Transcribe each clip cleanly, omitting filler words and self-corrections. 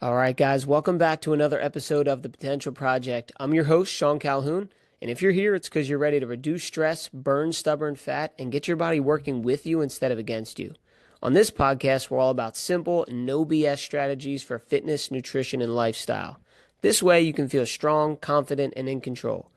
All right, guys, welcome back to another episode of The Potential Project. I'm your host, Sean Calhoun, and if you're here, it's because you're ready to reduce stress, burn stubborn fat, and get your body working with you instead of against you. On this podcast, we're all about simple, no BS strategies for fitness, nutrition, and lifestyle. This way, you can feel strong, confident, and in control.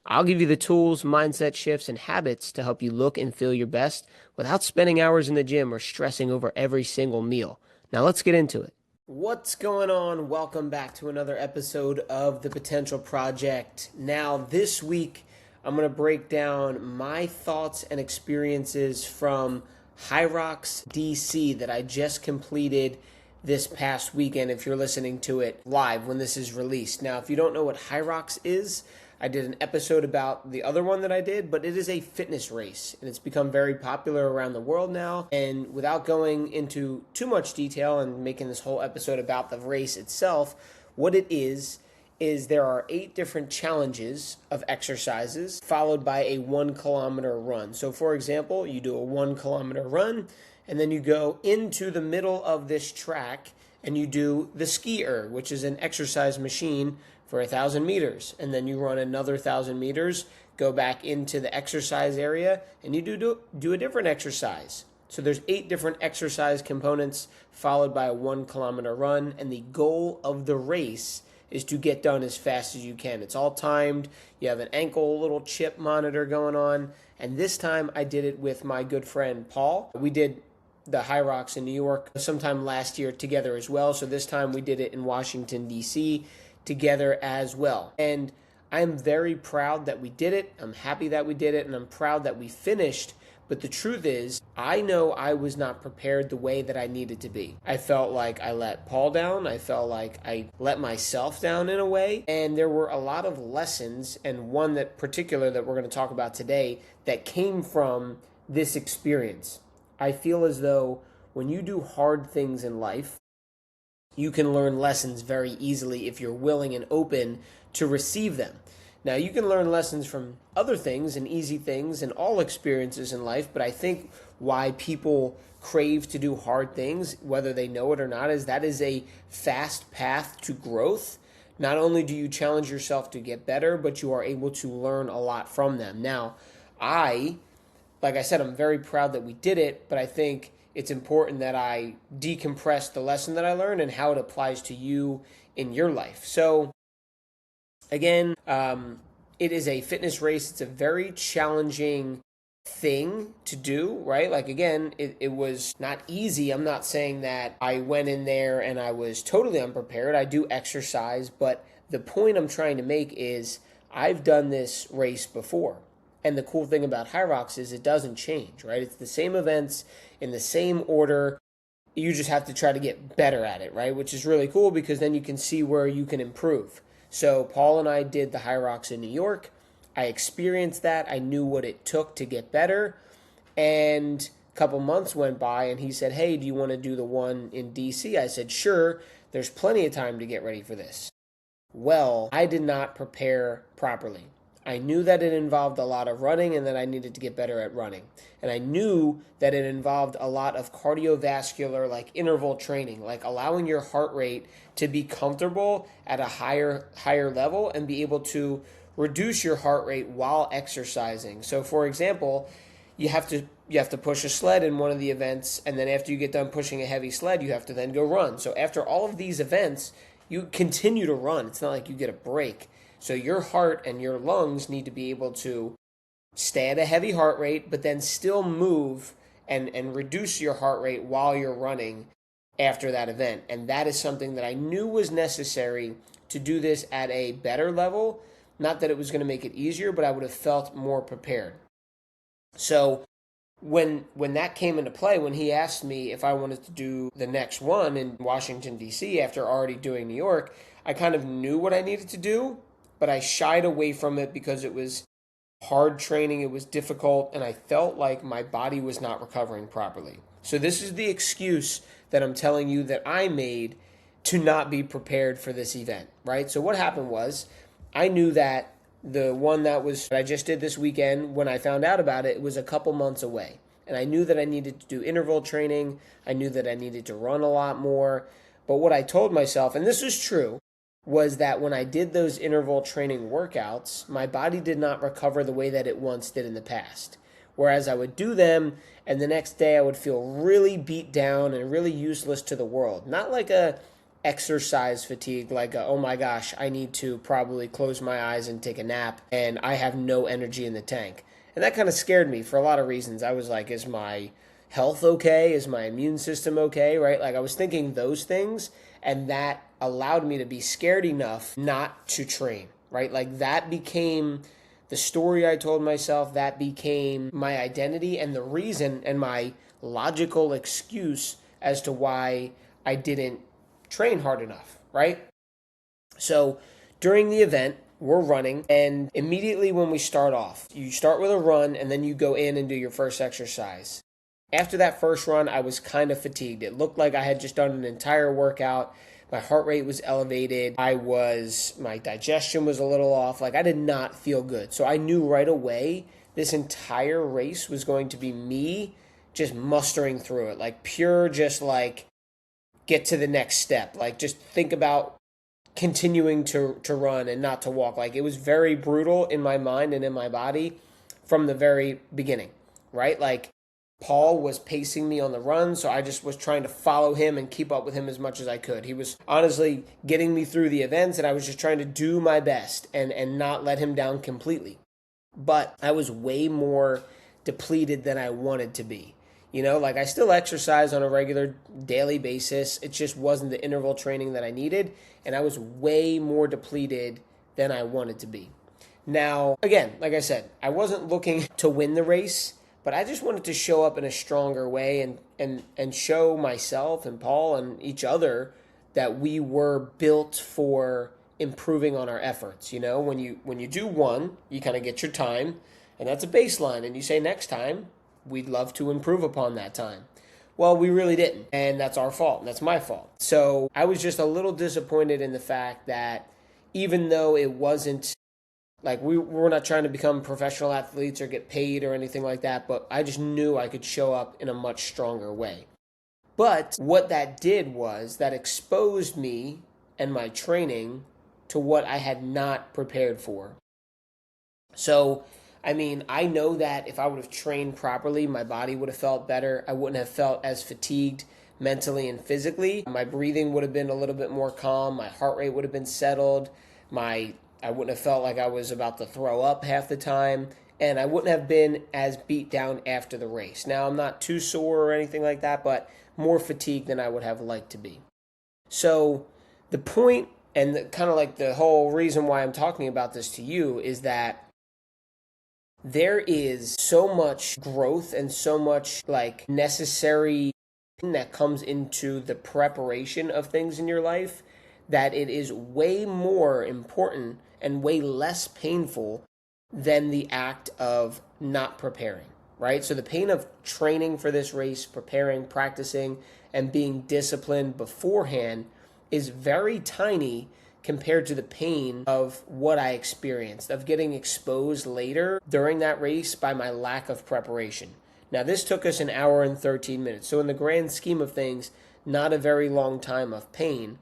I'll give you the tools, mindset shifts, and habits to help you look and feel your best without spending hours in the gym or stressing over every single meal. Now, let's get into it. What's going on? Welcome back to another episode of The Potential Project. Now, this week, I'm going to break down my thoughts and experiences from Hyrox DC that I just completed this past weekend if you're listening to it live when this is released. Now, if you don't know what Hyrox is, I did an episode about the other one that I did, but it is a fitness race, and it's become very popular around the world now. And without going into too much detail and making this whole episode about the race itself, what it is there are 8 different challenges of exercises followed by a 1 kilometer run. So for example, you do a 1 kilometer run, and then you go into the middle of this track and you do the ski erg, which is an exercise machine for 1,000 meters. And then you run another 1,000 meters, go back into the exercise area, and you do a different exercise. So there's 8 different exercise components followed by a 1 kilometer run. And the goal of the race is to get done as fast as you can. It's all timed. You have an ankle little chip monitor going on. And this time I did it with my good friend Paul. We did the Hyrox in New York sometime last year together as well. So this time we did it in Washington, DC together as well. And I'm very proud that we did it. I'm happy that we did it, and I'm proud that we finished. But the truth is, I know I was not prepared the way that I needed to be. I felt like I let Paul down. I felt like I let myself down in a way. And there were a lot of lessons, and one that particular that we're going to talk about today that came from this experience. I feel as though when you do hard things in life, you can learn lessons very easily if you're willing and open to receive them. Now, you can learn lessons from other things and easy things and all experiences in life, but I think why people crave to do hard things, whether they know it or not, is that is a fast path to growth. Not only do you challenge yourself to get better, but you are able to learn a lot from them. Now, like I said, I'm very proud that we did it, but I think it's important that I decompress the lesson that I learned and how it applies to you in your life. So again, it is a fitness race. It's a very challenging thing to do, right? Like, again, it was not easy. I'm not saying that I went in there and I was totally unprepared. I do exercise, but the point I'm trying to make is I've done this race before. And the cool thing about Hyrox is it doesn't change, right? It's the same events in the same order. You just have to try to get better at it, right? Which is really cool because then you can see where you can improve. So Paul and I did the Hyrox in New York. I experienced that. I knew what it took to get better. And a couple months went by and he said, "Hey, do you want to do the one in DC?" I said, "Sure. There's plenty of time to get ready for this." Well, I did not prepare properly. I knew that it involved a lot of running and that I needed to get better at running. And I knew that it involved a lot of cardiovascular, like interval training, like allowing your heart rate to be comfortable at a higher level and be able to reduce your heart rate while exercising. So for example, you have to push a sled in one of the events, and then after you get done pushing a heavy sled, you have to then go run. So after all of these events, you continue to run. It's not like you get a break. So your heart and your lungs need to be able to stay at a heavy heart rate, but then still move and reduce your heart rate while you're running after that event. And that is something that I knew was necessary to do this at a better level. Not that it was going to make it easier, but I would have felt more prepared. So when that came into play, when he asked me if I wanted to do the next one in Washington, D.C. after already doing New York, I kind of knew what I needed to do, but I shied away from it because it was hard training, it was difficult, and I felt like my body was not recovering properly. So this is the excuse that I'm telling you that I made to not be prepared for this event, right? So what happened was I knew that the one that I just did this weekend, when I found out about it, it was a couple months away. And I knew that I needed to do interval training. I knew that I needed to run a lot more. But what I told myself, and this was true, was that when I did those interval training workouts, my body did not recover the way that it once did in the past. Whereas I would do them, and the next day I would feel really beat down and really useless to the world. Not like a exercise fatigue, like oh my gosh, I need to probably close my eyes and take a nap, and I have no energy in the tank. And that kind of scared me for a lot of reasons. I was like, is my health okay? Is my immune system okay? Right? Like I was thinking those things, and that allowed me to be scared enough not to train, right? Like that became the story I told myself, that became my identity and the reason and my logical excuse as to why I didn't train hard enough, right? So during the event, we're running, and immediately when we start off, you start with a run and then you go in and do your first exercise. After that first run, I was kind of fatigued. It looked like I had just done an entire workout. My heart rate was elevated. My digestion was a little off. Like I did not feel good. So I knew right away this entire race was going to be me just mustering through it. Like pure, just like get to the next step. Like just think about continuing to run and not to walk. Like it was very brutal in my mind and in my body from the very beginning, right? Like Paul was pacing me on the run, so I just was trying to follow him and keep up with him as much as I could. He was honestly getting me through the events, and I was just trying to do my best and not let him down completely. But I was way more depleted than I wanted to be. You know, like I still exercise on a regular daily basis. It just wasn't the interval training that I needed, and I was way more depleted than I wanted to be. Now, again, like I said, I wasn't looking to win the race, but I just wanted to show up in a stronger way and show myself and Paul and each other that we were built for improving on our efforts. You know, when you do one, you kind of get your time, and that's a baseline, and you say next time, we'd love to improve upon that time. Well, we really didn't, and that's our fault, and that's my fault. So I was just a little disappointed in the fact that even though it wasn't like we're not trying to become professional athletes or get paid or anything like that, but I just knew I could show up in a much stronger way. But what that did was that exposed me and my training to what I had not prepared for. So, I mean, I know that if I would have trained properly, my body would have felt better. I wouldn't have felt as fatigued mentally and physically. My breathing would have been a little bit more calm. My heart rate would have been settled. I wouldn't have felt like I was about to throw up half the time, and I wouldn't have been as beat down after the race. Now, I'm not too sore or anything like that, but more fatigued than I would have liked to be. So the point and kind of like the whole reason why I'm talking about this to you is that there is so much growth and so much like necessary that comes into the preparation of things in your life that it is way more important and way less painful than the act of not preparing, right? So the pain of training for this race, preparing, practicing, and being disciplined beforehand is very tiny compared to the pain of what I experienced, of getting exposed later during that race by my lack of preparation. Now, this took us an hour and 13 minutes. So in the grand scheme of things, not a very long time of pain,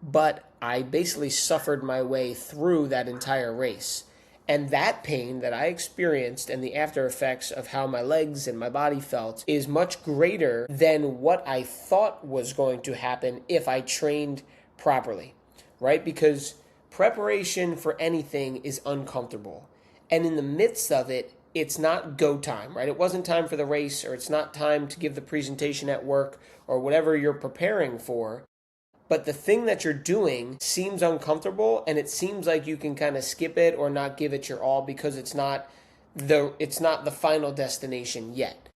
but I basically suffered my way through that entire race. And that pain that I experienced and the after effects of how my legs and my body felt is much greater than what I thought was going to happen if I trained properly, right? Because preparation for anything is uncomfortable. And in the midst of it, it's not go time, right? It wasn't time for the race, or it's not time to give the presentation at work or whatever you're preparing for. But the thing that you're doing seems uncomfortable, and it seems like you can kind of skip it or not give it your all because it's not the final destination yet.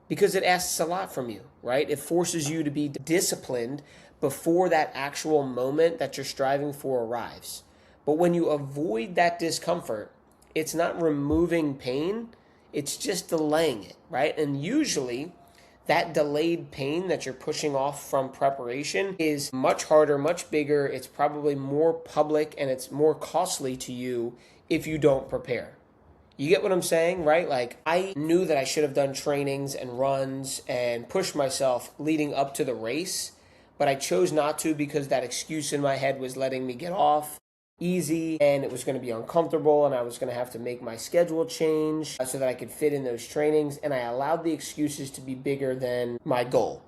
Because it asks a lot from you, right? It forces you to be disciplined before that actual moment that you're striving for arrives. But when you avoid that discomfort, it's not removing pain, it's just delaying it, right? And usually that delayed pain that you're pushing off from preparation is much harder, much bigger. It's probably more public, and it's more costly to you if you don't prepare. You get what I'm saying, right? Like, I knew that I should have done trainings and runs and pushed myself leading up to the race, but I chose not to because that excuse in my head was letting me get off easy, and it was going to be uncomfortable, and I was going to have to make my schedule change so that I could fit in those trainings, and I allowed the excuses to be bigger than my goal,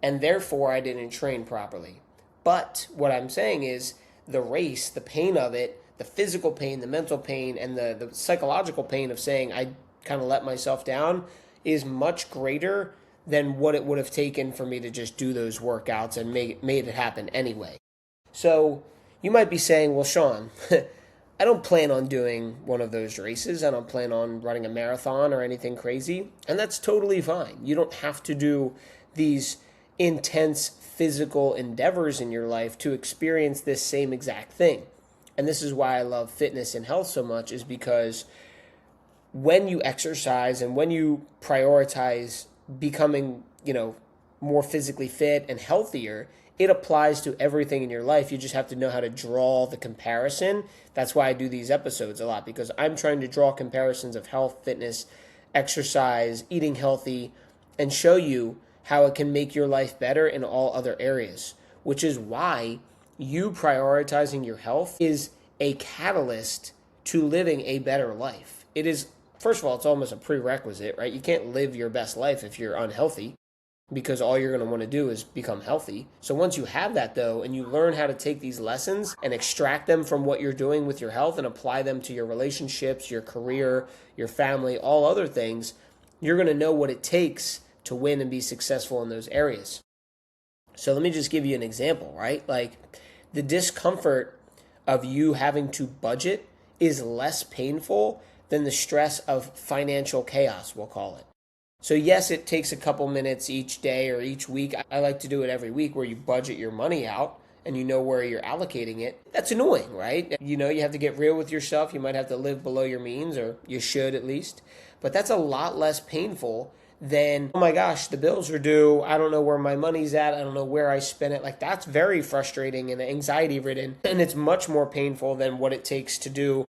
and therefore I didn't train properly. But what I'm saying is the race, the pain of it, the physical pain, the mental pain, and the psychological pain of saying I kind of let myself down is much greater than what it would have taken for me to just do those workouts and made it happen anyway. So you might be saying, well, Sean, I don't plan on doing one of those races. I don't plan on running a marathon or anything crazy. And that's totally fine. You don't have to do these intense physical endeavors in your life to experience this same exact thing. And this is why I love fitness and health so much, is because when you exercise and when you prioritize becoming, more physically fit and healthier, it applies to everything in your life. You just have to know how to draw the comparison. That's why I do these episodes a lot, because I'm trying to draw comparisons of health, fitness, exercise, eating healthy, and show you how it can make your life better in all other areas, which is why you prioritizing your health is a catalyst to living a better life. It is, first of all, it's almost a prerequisite, right? You can't live your best life if you're unhealthy, because all you're going to want to do is become healthy. So once you have that, though, and you learn how to take these lessons and extract them from what you're doing with your health and apply them to your relationships, your career, your family, all other things, you're going to know what it takes to win and be successful in those areas. So let me just give you an example, right? Like the discomfort of you having to budget is less painful than the stress of financial chaos, we'll call it. So yes, it takes a couple minutes each day or each week. I like to do it every week, where you budget your money out and you know where you're allocating it. That's annoying, right? You have to get real with yourself. You might have to live below your means, or you should at least. But that's a lot less painful than, oh my gosh, the bills are due. I don't know where my money's at. I don't know where I spent it. Like, that's very frustrating and anxiety ridden. And it's much more painful than what it takes to do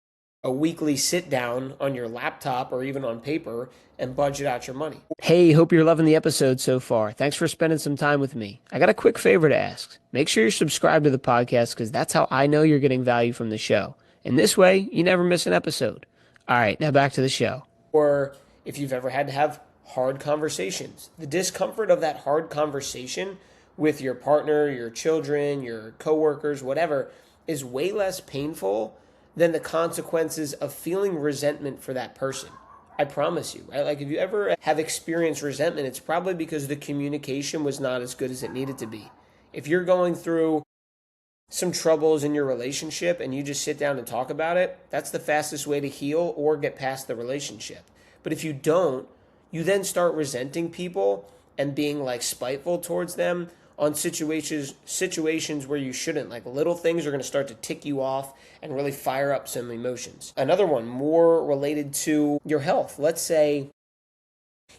a weekly sit down on your laptop or even on paper and budget out your money. Hey, hope you're loving the episode so far. Thanks for spending some time with me. I got a quick favor to ask. Make sure you're subscribed to the podcast, because that's how I know you're getting value from the show. And this way, you never miss an episode. All right, now back to the show. Or if you've ever had to have hard conversations, the discomfort of that hard conversation with your partner, your children, your coworkers, whatever, is way less painful than the consequences of feeling resentment for that person. I promise you, right? Like, if you ever have experienced resentment, it's probably because the communication was not as good as it needed to be. If you're going through some troubles in your relationship and you just sit down and talk about it, that's the fastest way to heal or get past the relationship. But if you don't, you then start resenting people and being like spiteful towards them on situations where you shouldn't. Like, little things are going to start to tick you off and really fire up some emotions. Another one more related to your health. Let's say,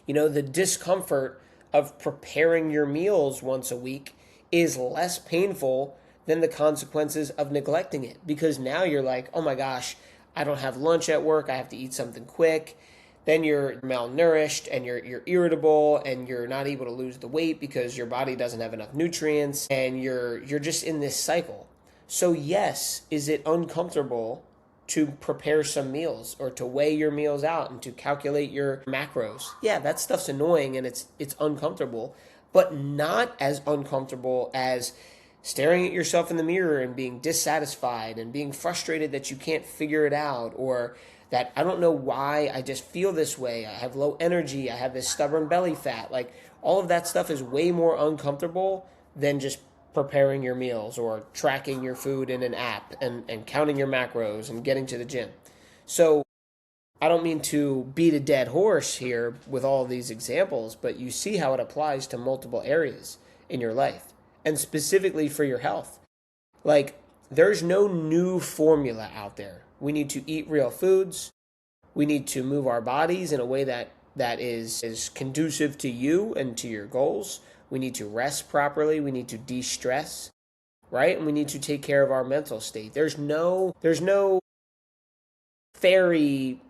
the discomfort of preparing your meals once a week is less painful than the consequences of neglecting it, because now you're like, oh my gosh, I don't have lunch at work. I have to eat something quick. Then you're malnourished and you're irritable and you're not able to lose the weight because your body doesn't have enough nutrients, and you're just in this cycle. So yes, is it uncomfortable to prepare some meals or to weigh your meals out and to calculate your macros? Yeah, that stuff's annoying and it's uncomfortable, but not as uncomfortable as staring at yourself in the mirror and being dissatisfied and being frustrated that you can't figure it out, or that I don't know why I just feel this way. I have low energy. I have this stubborn belly fat. Like, all of that stuff is way more uncomfortable than just preparing your meals or tracking your food in an app and counting your macros and getting to the gym. So I don't mean to beat a dead horse here with all of these examples, but you see how it applies to multiple areas in your life, and specifically for your health. Like, there's no new formula out there. We need to eat real foods. We need to move our bodies in a way that is conducive to you and to your goals. We need to rest properly. We need to de-stress, right? And we need to take care of our mental state. There's no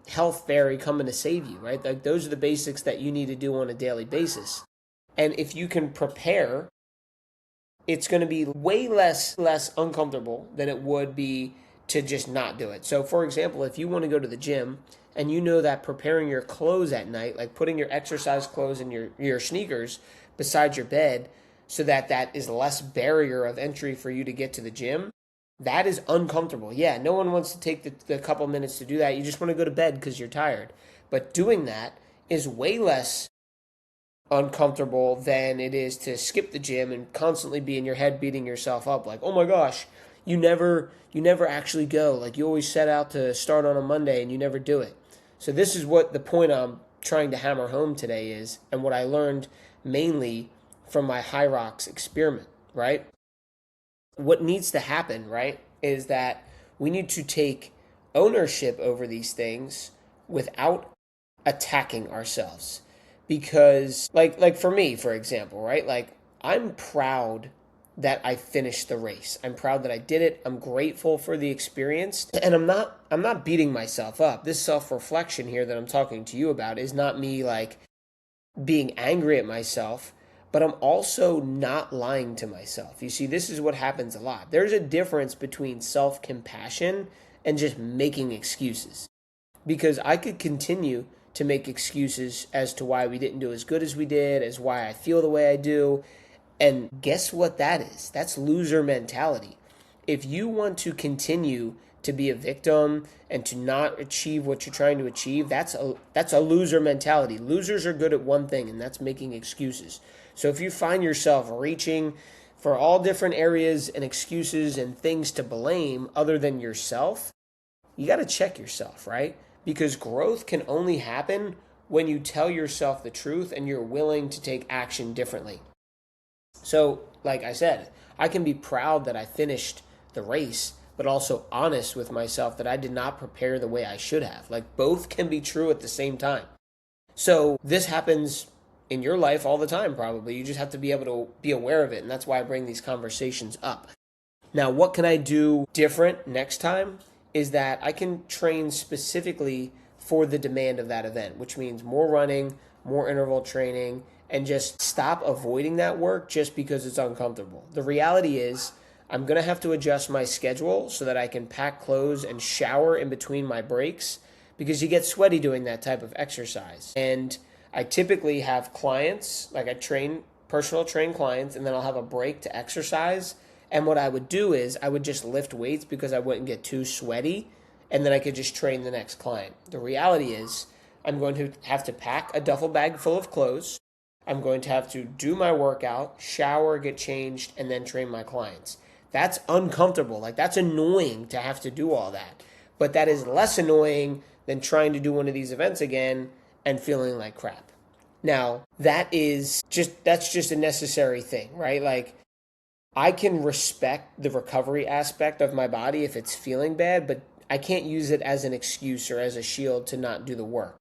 health fairy coming to save you, right? Like, those are the basics that you need to do on a daily basis. And if you can prepare it's going to be way less uncomfortable than it would be to just not do it. So for example, if you want to go to the gym and you know that preparing your clothes at night, like putting your exercise clothes and your sneakers beside your bed so that that is less barrier of entry for you to get to the gym, that is uncomfortable. Yeah, no one wants to take the couple minutes to do that. You just want to go to bed because you're tired. But doing that is way less uncomfortable than it is to skip the gym and constantly be in your head beating yourself up like, oh my gosh, you never actually go. Like you always set out to start on a Monday and you never do it. So this is what the point I'm trying to hammer home today is, and what I learned mainly from my Hyrox experiment, right? What needs to happen, right, is that we need to take ownership over these things without attacking ourselves. Because like for me, for example, right? Like I'm proud that I finished the race. I'm proud that I did it. I'm grateful for the experience. And I'm not beating myself up. This self-reflection here that I'm talking to you about is not me like being angry at myself, but I'm also not lying to myself. You see, this is what happens a lot. There's a difference between self-compassion and just making excuses. Because I could continue to make excuses as to why we didn't do as good as we did, as why I feel the way I do. And guess what that is? That's loser mentality. If you want to continue to be a victim and to not achieve what you're trying to achieve, that's a loser mentality. Losers are good at one thing, and that's making excuses. So if you find yourself reaching for all different areas and excuses and things to blame other than yourself, you got to check yourself, right? Because growth can only happen when you tell yourself the truth and you're willing to take action differently. So, like I said, I can be proud that I finished the race, but also honest with myself that I did not prepare the way I should have. Like both can be true at the same time. So this happens in your life all the time, probably. You just have to be able to be aware of it. And that's why I bring these conversations up. Now, what can I do different next time? Is that I can train specifically for the demand of that event, which means more running, more interval training, and just stop avoiding that work just because it's uncomfortable. The reality is I'm going to have to adjust my schedule so that I can pack clothes and shower in between my breaks because you get sweaty doing that type of exercise. And I typically have clients, like I personal train clients, and then I'll have a break to exercise. And what I would do is I would just lift weights because I wouldn't get too sweaty, and then I could just train the next client. The reality is I'm going to have to pack a duffel bag full of clothes. I'm going to have to do my workout, shower, get changed, and then train my clients. That's uncomfortable. Like that's annoying to have to do all that. But that is less annoying than trying to do one of these events again and feeling like crap. Now, that's just a necessary thing, right? Like I can respect the recovery aspect of my body if it's feeling bad, but I can't use it as an excuse or as a shield to not do the work.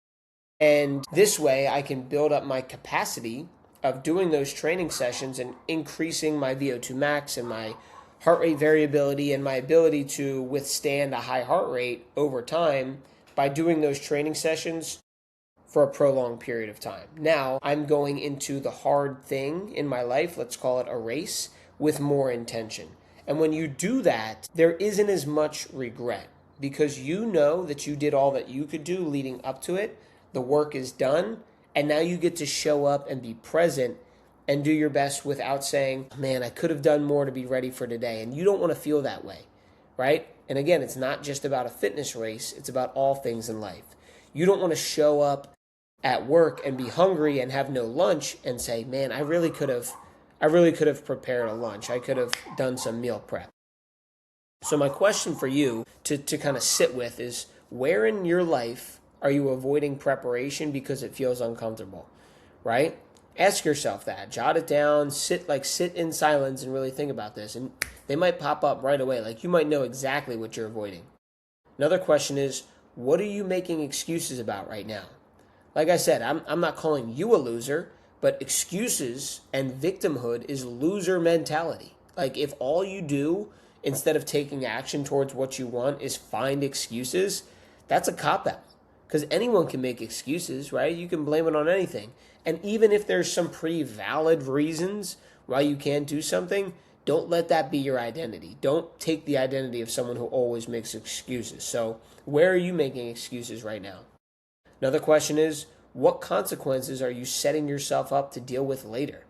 And this way I can build up my capacity of doing those training sessions and increasing my VO2 max and my heart rate variability and my ability to withstand a high heart rate over time by doing those training sessions for a prolonged period of time. Now I'm going into the hard thing in my life, let's call it a race, with more intention. And when you do that, there isn't as much regret because you know that you did all that you could do leading up to it. The work is done, and now you get to show up and be present and do your best without saying, man, I could have done more to be ready for today. And you don't want to feel that way, right? And again, it's not just about a fitness race. It's about all things in life. You don't want to show up at work and be hungry and have no lunch and say, man, I really could have prepared a lunch. I could have done some meal prep. So my question for you to kind of sit with is, where in your life are you avoiding preparation because it feels uncomfortable, right? Ask yourself that. Jot it down. Sit in silence and really think about this. And they might pop up right away. Like you might know exactly what you're avoiding. Another question is, what are you making excuses about right now? Like I said, I'm not calling you a loser, but excuses and victimhood is loser mentality. Like if all you do instead of taking action towards what you want is find excuses, that's a cop-out. Because anyone can make excuses, right? You can blame it on anything. And even if there's some pretty valid reasons why you can't do something, Don't let that be your identity. Don't take the identity of someone who always makes excuses. So, where are you making excuses right now? Another question is, what consequences are you setting yourself up to deal with later?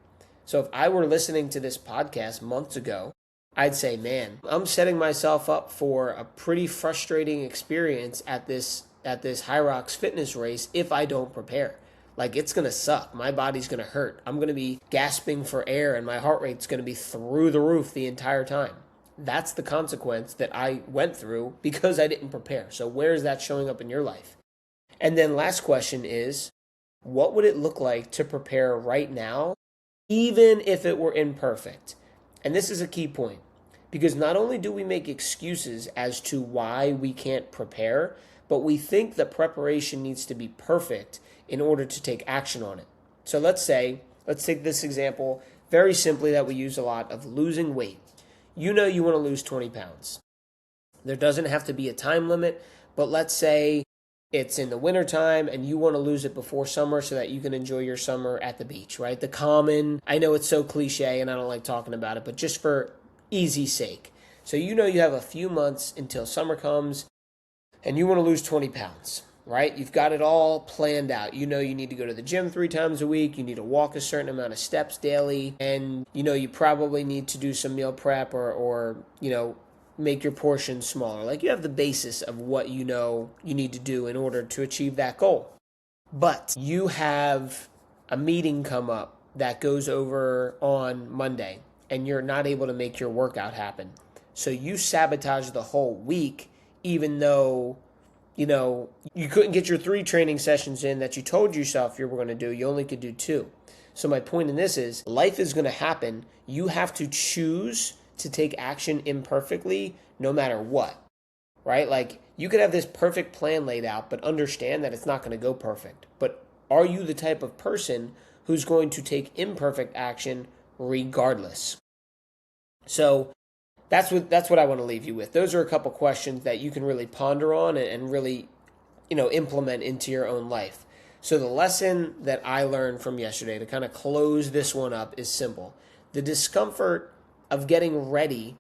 So if I were listening to this podcast months ago, I'd say, man, I'm setting myself up for a pretty frustrating experience at this Hyrox fitness race if I don't prepare. Like, it's going to suck. My body's going to hurt. I'm going to be gasping for air and my heart rate's going to be through the roof the entire time. That's the consequence that I went through because I didn't prepare. So where is that showing up in your life? And then last question is, what would it look like to prepare right now, even if it were imperfect? And this is a key point, because not only do we make excuses as to why we can't prepare, but we think that preparation needs to be perfect in order to take action on it. So let's take this example very simply that we use a lot of losing weight. You know you want to lose 20 pounds. There doesn't have to be a time limit, but let's say it's in the wintertime and you want to lose it before summer so that you can enjoy your summer at the beach, right? The common, I know it's so cliche and I don't like talking about it, but just for easy sake. So you know you have a few months until summer comes and you want to lose 20 pounds, right? You've got it all planned out. You know you need to go to the gym 3 times a week. You need to walk a certain amount of steps daily. And you know you probably need to do some meal prep or make your portions smaller. Like, you have the basis of what you know you need to do in order to achieve that goal. But you have a meeting come up that goes over on Monday and you're not able to make your workout happen. So you sabotage the whole week, even though, you couldn't get your 3 training sessions in that you told yourself you were going to do. You only could do 2. So my point in this is, life is going to happen. You have to choose to take action imperfectly no matter what, right? Like, you could have this perfect plan laid out, but understand that it's not going to go perfect. But are you the type of person who's going to take imperfect action regardless? So that's what I want to leave you with. Those are a couple questions that you can really ponder on and really, implement into your own life. So the lesson that I learned from yesterday to kind of close this one up is simple. The discomfort of getting ready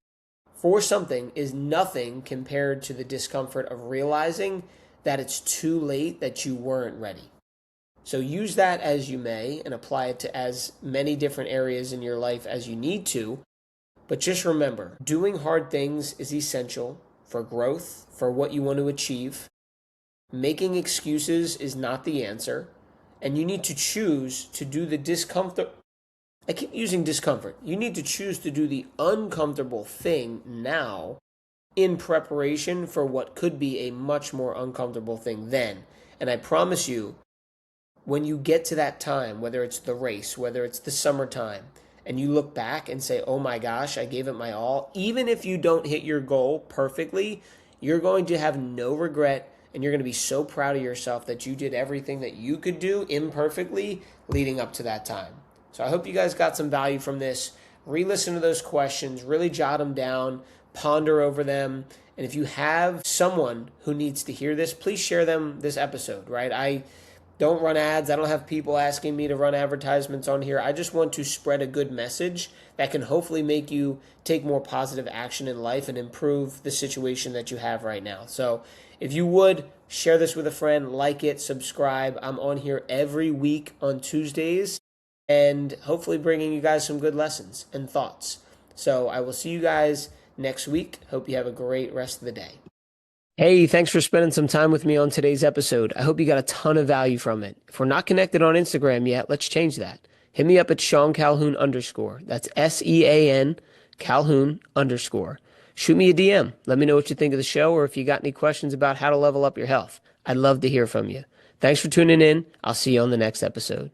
for something is nothing compared to the discomfort of realizing that it's too late, that you weren't ready. So use that as you may and apply it to as many different areas in your life as you need to. But just remember, doing hard things is essential for growth, for what you want to achieve. Making excuses is not the answer. And you need to choose to do the discomfort. I keep using discomfort. You need to choose to do the uncomfortable thing now in preparation for what could be a much more uncomfortable thing then. And I promise you, when you get to that time, whether it's the race, whether it's the summertime, and you look back and say, oh my gosh, I gave it my all, even if you don't hit your goal perfectly, you're going to have no regret and you're going to be so proud of yourself that you did everything that you could do imperfectly leading up to that time. So I hope you guys got some value from this. Re-listen to those questions, really jot them down, ponder over them. And if you have someone who needs to hear this, please share them this episode, right? I don't run ads. I don't have people asking me to run advertisements on here. I just want to spread a good message that can hopefully make you take more positive action in life and improve the situation that you have right now. So if you would, share this with a friend, like it, subscribe. I'm on here every week on Tuesdays and hopefully bringing you guys some good lessons and thoughts. So I will see you guys next week. Hope you have a great rest of the day. Hey, thanks for spending some time with me on today's episode. I hope you got a ton of value from it. If we're not connected on Instagram yet, let's change that. Hit me up at Sean Calhoun _. That's SEAN Calhoun _. Shoot me a DM. Let me know what you think of the show or if you got any questions about how to level up your health. I'd love to hear from you. Thanks for tuning in. I'll see you on the next episode.